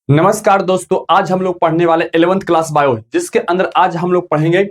नमस्कार दोस्तों, आज हम लोग पढ़ने वाले 11th क्लास बायो, जिसके अंदर आज हम लोग पढ़ेंगे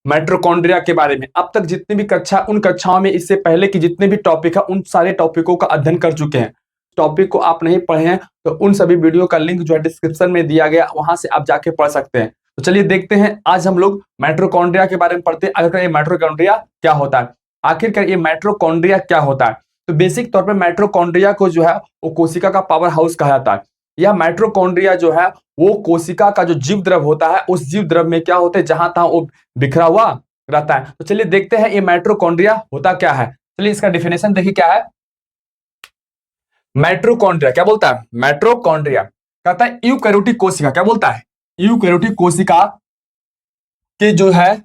माइटोकॉन्ड्रिया के बारे में। अब तक जितनी भी कक्षा उन कक्षाओं में इससे पहले की जितने भी टॉपिक है उन सारे टॉपिकों का अध्ययन कर चुके हैं। टॉपिक को आप नहीं पढ़े हैं तो उन सभी वीडियो का लिंक जो है डिस्क्रिप्शन में दिया गया, वहां से आप जाके पढ़ सकते हैं। तो चलिए देखते हैं, आज हम लोग माइटोकॉन्ड्रिया के बारे में पढ़ते हैं। आखिरकार ये माइटोकॉन्ड्रिया क्या होता है, आखिरकार ये माइटोकॉन्ड्रिया क्या होता है। तो बेसिक तौर पर माइटोकॉन्ड्रिया को जो है वो कोशिका का पावर हाउस कहा जाता है। यह माइटोकॉन्ड्रिया जो है वो कोशिका का जो जीव द्रव होता है, उस जीव द्रव में क्या होता है, जहां तहां वो बिखरा हुआ रहता है। तो चलिए देखते हैं ये माइटोकॉन्ड्रिया होता क्या है। चलिए इसका डिफिनेशन देखिए क्या है। माइटोकॉन्ड्रिया क्या बोलता है, माइटोकॉन्ड्रिया कहता है यूकैरियोटिक कोशिका, क्या बोलता है, यूकैरियोटिक कोशिका के जो है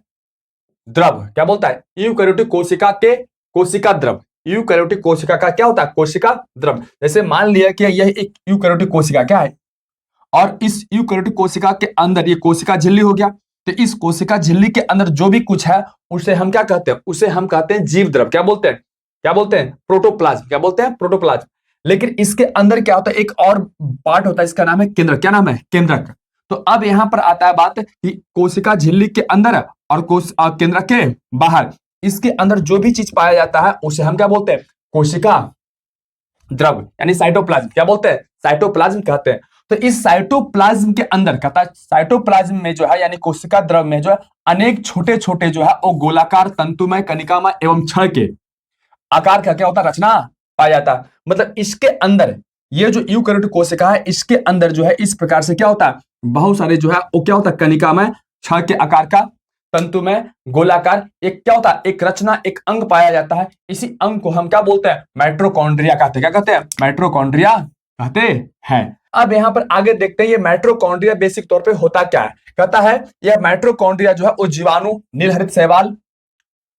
द्रव, क्या बोलता है, यूकैरियोटिक कोशिका के कोशिका द्रव। यूकैरियोटिक कोशिका का क्या होता है, कोशिका द्रव। जैसे मान लिया कि यह एक यूकैरियोटिक कोशिका क्या है, और इस यूकैरियोटिक कोशिका के अंदर ये कोशिका झिल्ली हो गया। तो इस कोशिका झिल्ली के अंदर जो भी कुछ है उसे हम क्या कहते हैं, उसे हम कहते हैं जीव द्रव। क्या बोलते हैं, क्या बोलते हैं, प्रोटोप्लाज्म। क्या बोलते हैं, प्रोटोप्लाज्म। लेकिन इसके अंदर क्या होता है, एक और पार्ट होता है, इसका नाम है केंद्रक। क्या नाम है, केंद्रक। तो अब यहां पर आता है बात कि कोशिका झिल्ली के अंदर और केंद्रक के बाहर, इसके अंदर जो भी चीज पाया जाता है उसे हम क्या बोलते हैं, कोशिका द्रव यानी साइटोप्लाज्म। क्या बोलते हैं, साइटोप्लाज्म कहते हैं। तो इस साइटोप्लाज्म के अंदर कहता है, साइटोप्लाज्म में जो है यानी कोशिका द्रव में जो है अनेक छोटे छोटे जो है वो गोलाकार तंतुमय कनिकामय एवं क्षण के आकार का क्या होता है, रचना पाया जाता है। मतलब इसके अंदर ये जो यूकैरियोटिक कोशिका है, इसके अंदर जो है इस प्रकार से क्या होता है, बहुत सारे जो है वो क्या होता है, कनिकामय क्षण के आकार का तंतुमय गोलाकार एक क्या होता है, एक रचना, एक अंग पाया जाता है। इसी अंग को हम क्या बोलते हैं, माइटोकॉन्ड्रिया कहते हैं। क्या कहते हैं, माइटोकॉन्ड्रिया कहते हैं। अब यहां पर आगे देखते हैं ये माइटोकॉन्ड्रिया बेसिक तौर पे होता क्या है। कहता है यह माइटोकॉन्ड्रिया जो है वो जीवाणु, नीलहरित शैवाल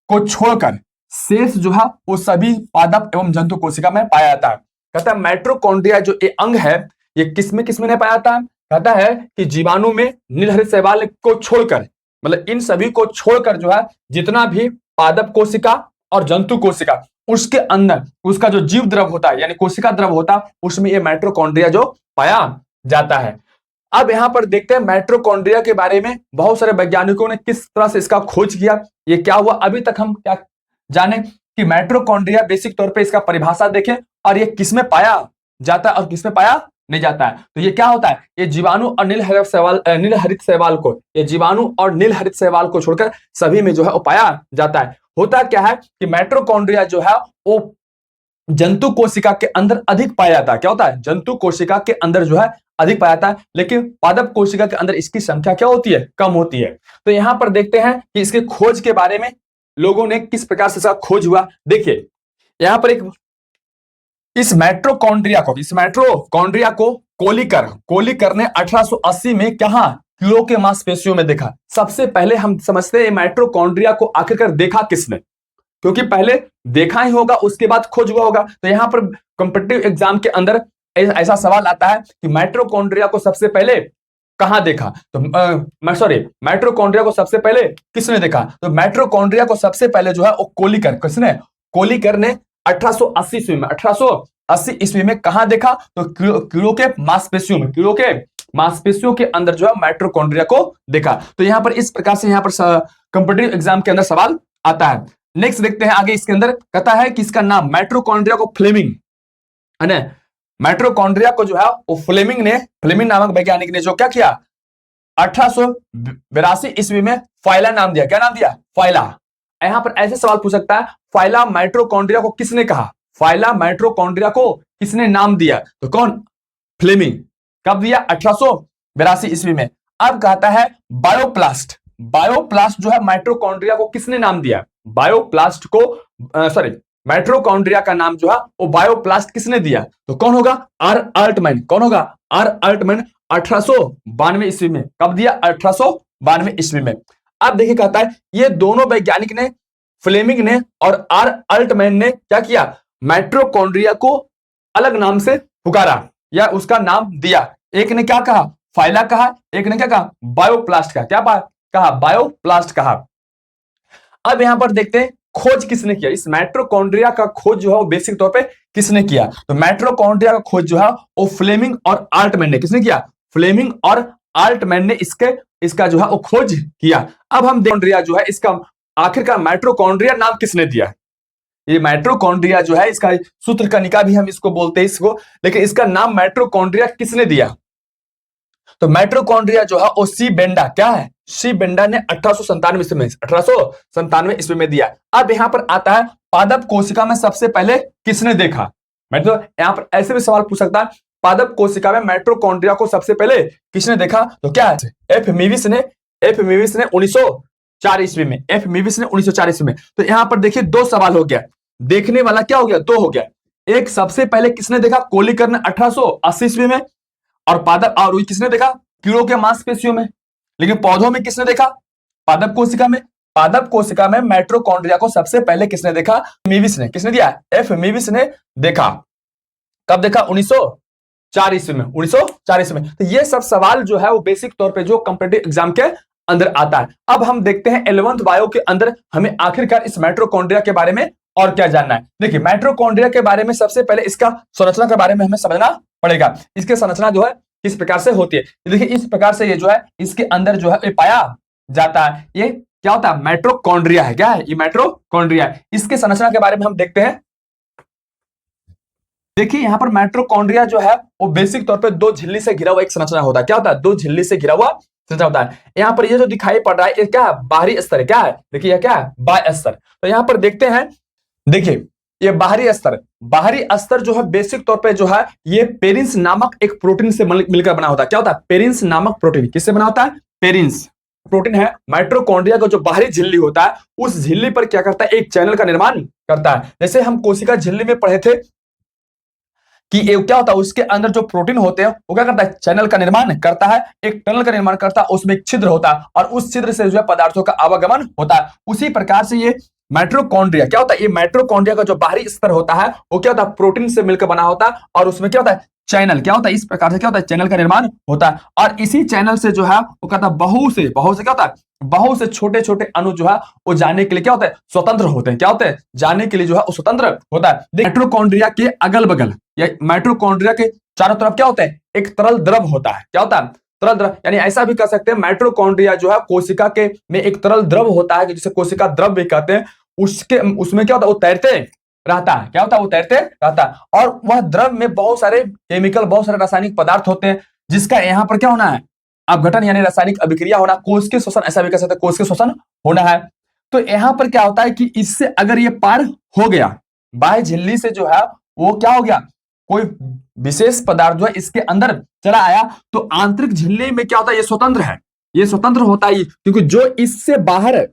को छोड़कर शेष जो है वो सभी पादप एवं जंतु कोशिका में पाया जाता है। कहता है माइटोकॉन्ड्रिया जो ये अंग है ये किसमें किसमें नहीं पाया जाता है। कहता है कि जीवाणु में, नीलहरित शैवाल को छोड़कर, मतलब इन सभी को छोड़कर जो है जितना भी पादप कोशिका और जंतु कोशिका उसके अंदर उसका जो जीव द्रव होता है यानी कोशिका द्रव होता है, उसमें ये माइटोकॉन्ड्रिया जो पाया जाता है। अब यहां पर देखते हैं माइटोकॉन्ड्रिया के बारे में बहुत सारे वैज्ञानिकों ने किस तरह से इसका खोज किया, ये क्या हुआ। अभी तक हम क्या जाने कि माइटोकॉन्ड्रिया बेसिक तौर पे इसका परिभाषा देखें और ये किसमें पाया जाता है और किसमें पाया नहीं जाता है। तो ये क्या होता है, ये जीवाणु और नीलहरित शैवाल को, ये जीवाणु और नीलहरित शैवाल को छोड़कर सभी में जो है वो पाया जाता है। होता क्या है कि माइटोकॉन्ड्रिया जो है वो जंतु कोशिका के अंदर अधिक पाया जाता है। क्या होता है, जंतु कोशिका के अंदर जो है अधिक पाया जाता है, लेकिन पादप कोशिका के अंदर इसकी संख्या क्या होती है, कम होती है। तो यहां पर देखते हैं कि इसके खोज के बारे में लोगों ने किस प्रकार से इसका खोज हुआ। देखिए यहां पर एक इस माइटोकॉन्ड्रिया को कोलिकर ने 1880 में कहा, कीड़ों के मांसपेशियों में देखा। सबसे पहले हम समझते हैं माइटोकॉन्ड्रिया को आखिरकार देखा किसने, क्योंकि पहले देखा ही होगा उसके बाद खोज हुआ होगा। तो यहां पर कॉम्पिटिटिव एग्जाम के अंदर ऐसा सवाल आता है कि माइटोकॉन्ड्रिया को सबसे पहले कहां देखा। तो माइटोकॉन्ड्रिया को सबसे पहले किसने देखा। तो माइटोकॉन्ड्रिया को सबसे पहले जो है वो किसने, कोलिकर ने 1880 ईस्वी में, 1880 ईस्वी में कहां देखा, तो कीड़ों के मांसपेशियों के अंदर जो है माइटोकॉन्ड्रिया को देखा। तो यहां पर इस प्रकार से यहां पर कॉम्पिटिटिव एग्जाम के अंदर सवाल आता है। नेक्स्ट देखते हैं आगे, इसके अंदर कहता है कि इसका नाम माइटोकॉन्ड्रिया को फ्लेमिंग है ना, माइटोकॉन्ड्रिया को जो है वो फ्लेमिंग नामक वैज्ञानिक ने जो क्या किया, 1882 ईस्वी में फाइला नाम दिया। क्या नाम दिया, फाइला। यहां पर ऐसे सवाल पूछ सकता है, फाइला माइटोकॉन्ड्रिया को किसने कहा, फाइला माइटोकॉन्ड्रिया को किसने नाम दिया, तो कौन, फ्लेमिंग। कब दिया, 1882 ईस्वी में। अब कहता है बायोप्लास्ट जो है माइटोकॉन्ड्रिया को किसने नाम दिया, बायोप्लास्ट को माइटोकॉन्ड्रिया का नाम जो है वो बायोप्लास्ट किसने दिया, तो कौन होगा, आर अल्टमैन। कौन होगा, आर अल्टमैन 1892 ईस्वी में। कब दिया, 1892 ईस्वी में। अब देखिए कहता है ये दोनों वैज्ञानिक ने, फ्लेमिंग ने और आर अल्टमैन ने क्या किया, माइटोकॉन्ड्रिया को अलग नाम से पुकारा या उसका नाम दिया। एक ने क्या कहा, फाइला कहा, एक ने क्या कहा, बायोप्लास्ट कहा। क्या कहा, बायोप्लास्ट कहा। अब यहां पर देखते हैं खोज किसने किया, इस माइटोकॉन्ड्रिया का खोज जो है वो बेसिक तौर पे किसने किया। तो माइटोकॉन्ड्रिया का खोज जो है वो फ्लेमिंग और अल्टमैन ने किसने किया, फ्लेमिंग और आल्टमैन ने इसका जो है वो खोज किया। अब हम माइटोकॉन्ड्रिया जो है इसका आखिरकार माइटोकॉन्ड्रिया नाम किसने दिया? ये माइटोकॉन्ड्रिया जो है इसका सूत्रकनिका भी हम इसको बोलते हैं इसको, लेकिन इसका नाम माइटोकॉन्ड्रिया किसने दिया? तो माइटोकॉन्ड्रिया जो है वो सी बेंडा, क्या है, सी बेंडा ने 1897 ईस्वी में दिया। अब यहां पर आता है पादप कोशिका में सबसे पहले किसने देखा? मतलब यहां पर ऐसे भी सवाल पूछ सकता है, पादप कोशिका में माइटोकॉन्ड्रिया को सबसे पहले किसने देखा? तो क्या है, एफ मीविस ने 1904 ईस्वी में, एफ मीविस ने 1904 ईस्वी में। तो यहां पर देखिए दो सवाल हो गया, देखने वाला क्या हो गया, दो हो गया। एक सबसे पहले किसने देखा? कोलिकर ने 1880 ईस्वी में, और पादप और रुई किसने देखा? कीड़ों के मांसपेशियों में। लेकिन पौधों में किसने देखा? पादप कोशिका में। पादप कोशिका में माइटोकॉन्ड्रिया को सबसे पहले किसने देखा? मीविस ने। किसने दिया? एफ मीविस ने देखा। कब देखा? 1904 ईस्वी में, 1904 ईस्वी में। तो ये सब सवाल जो है वो बेसिक तौर पे जो कॉम्पिटिटिव एग्जाम के अंदर आता है। अब हम देखते हैं 11th बायो के अंदर हमें आखिरकार इस माइटोकॉन्ड्रिया के बारे में और क्या जानना है। देखिए माइटोकॉन्ड्रिया के बारे में सबसे पहले इसका संरचना के बारे में हमें समझना पड़ेगा। इसकी संरचना जो है किस प्रकार से होती है। देखिए इस प्रकार से ये जो है इसके अंदर जो है ये पाया जाता है। ये क्या होता है? माइटोकॉन्ड्रिया है। क्या है? ये माइटोकॉन्ड्रिया है। इसके संरचना के बारे में हम देखते हैं। देखिए यहां पर माइटोकॉन्ड्रिया जो है वो बेसिक तौर पे दो झिल्ली से घिरा हुआ एक संरचना होता है। क्या होता है? दो झिल्ली से घिरा हुआ संरचना होता है। यहां पर ये जो दिखाई पड़ रहा है ये क्या है? बाहरी स्तर है। क्या है? देखिए ये क्या है? बाह्य स्तर। तो यहां पर देखते हैं, देखिए ये बाहरी स्तर जो है बेसिक तौर पे जो है ये पेरिन्स नामक एक प्रोटीन से मिलकर बना होता है। क्या होता है? पेरिन्स नामक प्रोटीन। किससे बना होता है? पेरिन्स प्रोटीन है। माइटोकॉन्ड्रिया का जो बाहरी झिल्ली होता है उस झिल्ली पर क्या करता है? एक चैनल का निर्माण करता है। जैसे हम कोशिका झिल्ली में पढ़े थे कि ये क्या होता है, उसके अंदर जो प्रोटीन होते हैं वो क्या करता है? चैनल का निर्माण करता है, एक टनल का निर्माण करता है, उसमें एक छिद्र होता है और उस छिद्र से जो है पदार्थों का आवागमन होता है। उसी प्रकार से ये माइटोकॉन्ड्रिया क्या होता है? ये माइटोकॉन्ड्रिया का जो बाहरी स्तर होता है वो क्या होता है? प्रोटीन से मिलकर बना होता है और उसमें क्या होता है? चैनल। क्या होता है? इस प्रकार से क्या होता है? चैनल का निर्माण होता है और इसी चैनल से जो है वो कहता है बहु से क्या होता है? बहुत से छोटे छोटे अणु जो है वो जाने के लिए क्या होता है? स्वतंत्र होते हैं। क्या होते हैं? जाने के लिए जो है वो स्वतंत्र होता है। माइटोकॉन्ड्रिया के अगल बगल या माइटोकॉन्ड्रिया के चारों तरफ क्या होता है? एक तरल द्रव होता है। क्या होता है? तरल द्रव। यानी ऐसा भी कर सकते हैं माइटोकॉन्ड्रिया जो है कोशिका के में एक तरल द्रव होता है जिसे कोशिका द्रव भी कहते हैं। उसमें क्या होता है? वो तैरते रहता है। क्या होता है? वो तैरते रहता है और वह द्रव में बहुत सारे केमिकल, बहुत सारे रासायनिक पदार्थ होते हैं जिसका यहाँ पर क्या होना है? अपघटन यानी रासायनिक अभिक्रिया होना, कोशिकीय श्वसन, ऐसा भी कह सकते हैं कोशिकीय श्वसन होना है। तो यहां पर क्या होता है कि इससे अगर ये पार हो गया बाह्य झिल्ली से जो है वो क्या हो गया? कोई विशेष पदार्थ जो है इसके अंदर चला आया तो आंतरिक झिल्ली में क्या होता है? ये स्वतंत्र है, ये स्वतंत्र होता है क्योंकि जो इससे बाहर,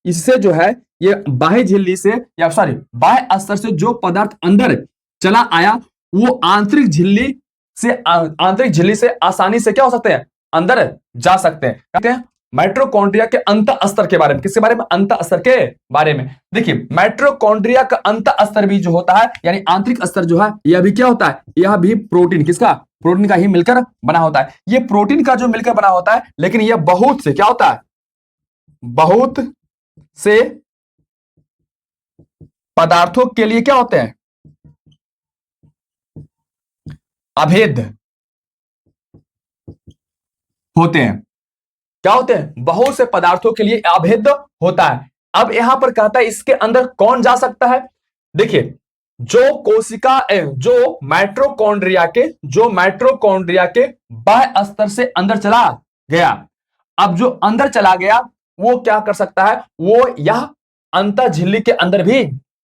इससे जो है ये बाह्य झिल्ली से या सॉरी बाह्य स्तर से जो पदार्थ अंदर चला आया वो आंतरिक झिल्ली से आसानी से क्या हो सकते हैं? अंदर जा सकते हैं। कहते हैं माइटोकॉन्ड्रिया के अंत स्तर के बारे में। किसके बारे में? अंत स्तर के बारे में। देखिए माइटोकॉन्ड्रिया का अंत स्तर भी जो होता है यानी आंतरिक स्तर जो है यह भी क्या होता है? यह भी प्रोटीन, किसका? प्रोटीन का ही मिलकर बना होता है। यह प्रोटीन का जो मिलकर बना होता है लेकिन यह बहुत से क्या होता है? बहुत से पदार्थों के लिए क्या होते हैं? अभेद होते हैं। क्या होते हैं? बहुत से पदार्थों के लिए अभेद होता है। अब यहां पर कहता है इसके अंदर कौन जा सकता है? देखिए जो कोशिका जो माइटोकॉन्ड्रिया के बाह्य स्तर से अंदर चला गया, अब जो अंदर चला गया वो क्या कर सकता है? वो यह अंतः झिल्ली के अंदर भी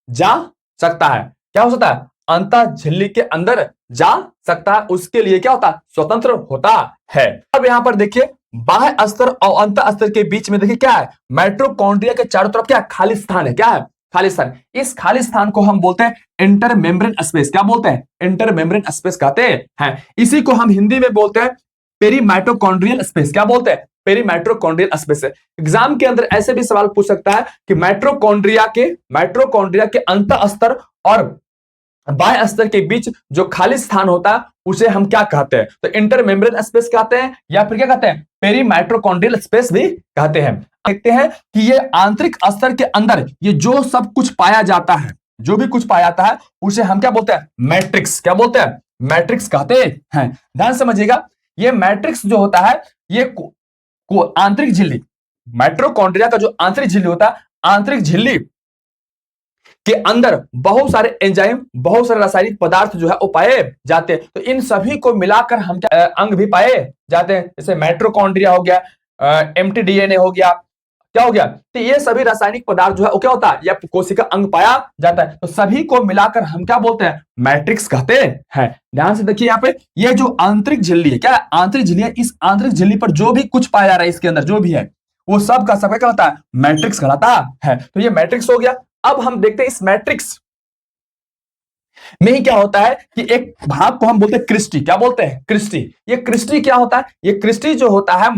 जा सकता है। क्या हो सकता है? अंतः झिल्ली के अंदर जा सकता है। उसके लिए क्या होता है? स्वतंत्र होता है। अब यहां पर देखिए बाह्य स्तर और अंत स्तर के बीच में देखिए क्या है? माइटोकॉन्ड्रिया के चारों तरफ क्या खाली स्थान है। क्या है? खाली स्थान। इस खाली स्थान को हम बोलते हैं इंटरमेम्ब्रेन स्पेस। क्या बोलते हैं? इंटरमेम्ब्रेन स्पेस कहते हैं। इसी को हम हिंदी में बोलते हैं पेरीमाइटोकॉन्ड्रियल स्पेस। क्या बोलते हैं? पेरीमाइटोकॉन्ड्रियल स्पेस। एग्जाम के अंदर ऐसे भी सवाल पूछ सकता है कि माइटोकॉन्ड्रिया के अंत स्तर और बाह्य स्तर के बीच जो खाली स्थान होता है उसे हम क्या कहते हैं? तो इंटरमेम्ब्रेन स्पेस कहते हैं या फिर क्या कहते हैं? पेरीमाइटोकॉन्ड्रियल स्पेस भी कहते हैं। देखते हैं कि ये आंतरिक स्तर के अंदर ये जो सब कुछ पाया जाता है, जो भी कुछ पाया जाता है उसे हम क्या बोलते हैं? मैट्रिक्स। क्या बोलते हैं? मैट्रिक्स कहते हैं। ध्यान समझिएगा ये मैट्रिक्स जो होता है ये आंतरिक झिल्ली, माइटोकॉन्ड्रिया का जो आंतरिक झिल्ली होता है, आंतरिक झिल्ली के अंदर बहुत सारे एंजाइम, बहुत सारे रासायनिक पदार्थ जो है वो पाए जाते हैं। तो इन सभी को मिलाकर हम क्या अंग भी पाए जाते हैं, जैसे माइटोकॉन्ड्रिया हो गया, mtDNA हो गया, क्या हो गया, तो ये सभी रासायनिक पदार्थ जो है वो क्या होता है, या कोशिका अंग पाया जाता है। तो सभी को मिलाकर हम क्या बोलते हैं, मैट्रिक्स कहते हैं। ध्यान से देखिए यहाँ पे, ये जो आंतरिक झिल्ली है, क्या आंतरिक झिल्ली है, इस आंतरिक झिल्ली पर जो भी कुछ पाया जा रहा है इसके अंदर जो भी है वो सब का सब क्या होता है, मैट्रिक्स कहलाता है। तो ये मैट्रिक्स हो गया। अब हम देखते हैं इस मैट्रिक्स में ही क्या होता है कि एक भाग को हम बोलते हैं क्रिस्टी, क्या बोलते हैं, क्रिस्टी। ये क्रिस्टी क्या होता है, ये क्रिस्टी जो होता है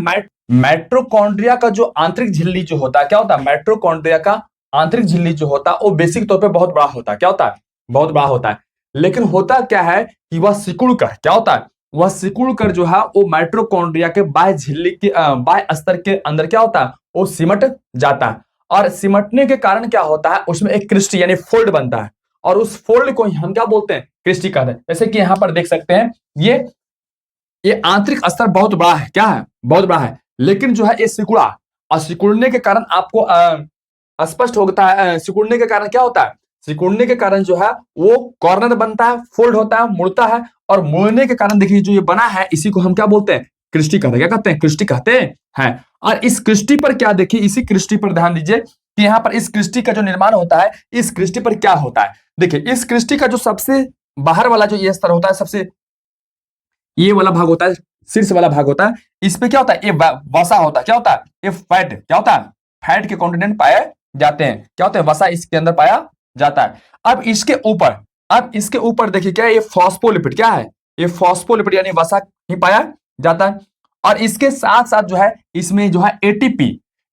माइटोकॉन्ड्रिया का जो आंतरिक झिल्ली जो होता है, क्या होता है, माइटोकॉन्ड्रिया का आंतरिक झिल्ली जो होता है वो बेसिक तौर पे बहुत बड़ा होता है, क्या होता है, बहुत बड़ा होता है। लेकिन होता क्या है कि वह सिकुड़ कर क्या होता है, वह सिकुड़ कर जो है वो माइटोकॉन्ड्रिया के बाह्य झिल्ली के बाह्य स्तर के अंदर क्या होता है, वो सिमट जाता है। और सिमटने के कारण क्या होता है, उसमें एक क्रिस्टी यानी फोल्ड बनता है, और उस फोल्ड को हम क्या बोलते हैं, क्रिस्टी कहते हैं। जैसे कि यहां पर देख सकते हैं, ये आंतरिक स्तर बहुत बड़ा है, क्या है, बहुत बड़ा है, लेकिन जो है ये सिकुड़ा, और सिकुड़ने के कारण आपको स्पष्ट होता है, सिकुड़ने के कारण क्या होता है, सिकुड़ने के कारण जो है वो कॉर्नर बनता है, फोल्ड होता है, मुड़ता है, और मुड़ने के कारण देखिए जो ये बना है इसी को हम क्या बोलते हैं, क्रिस्टी कहते हैं। क्या कहते हैं, क्रिस्टी कहते हैं। और इस क्रिस्टी पर क्या देखिए, इसी क्रिस्टी पर ध्यान दीजिए कि यहाँ पर इस क्रिस्टी का जो निर्माण होता है, इस क्रिस्टी पर क्या होता है। देखिए इस क्रिस्टी का जो सबसे बाहर वाला जो ये स्तर होता है, सबसे ये वाला भाग होता है, शीर्ष वाला भाग होता है, इस पे क्या होता है, ये वसा होता है, क्या होता है, ये फैट, क्या होता है, फैट के कंपोनेंट पाए जाते हैं, क्या होते हैं, वसा इसके अंदर पाया जाता है। अब इसके ऊपर देखिए क्या है, ये फॉस्फोलिपिड, क्या है, ये फॉस्फोलिपिड यानी वसा ही पाया जाता है। और इसके साथ साथ जो है इसमें जो है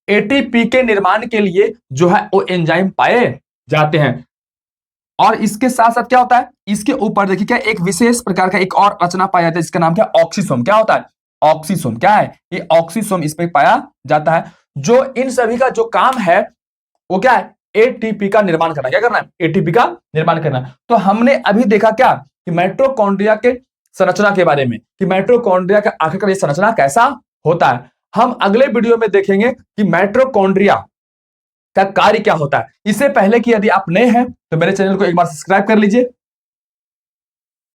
एटीपी के निर्माण के लिए जो है वो एंजाइम पाए जाते हैं। और इसके साथ साथ क्या होता है, इसके ऊपर देखिए क्या एक विशेष प्रकार का एक और रचना पाया जाता है, जिसका नाम क्या है, ऑक्सीसोम। क्या होता है, ऑक्सीसोम, क्या है, ये ऑक्सीसोम इस पे पाया जाता है। जो इन सभी का जो काम है वो क्या है, एटीपी का निर्माण करना। क्या करना है, एटीपी का निर्माण करना। तो हमने अभी देखा क्या कि माइटोकॉन्ड्रिया के संरचना के बारे में, कि माइटोकॉन्ड्रिया का आखिरकार ये संरचना कैसा होता है। हम अगले वीडियो में देखेंगे कि माइटोकॉन्ड्रिया का कार्य क्या होता है। इससे पहले कि यदि आप नए हैं तो मेरे चैनल को एक बार सब्सक्राइब कर लीजिए,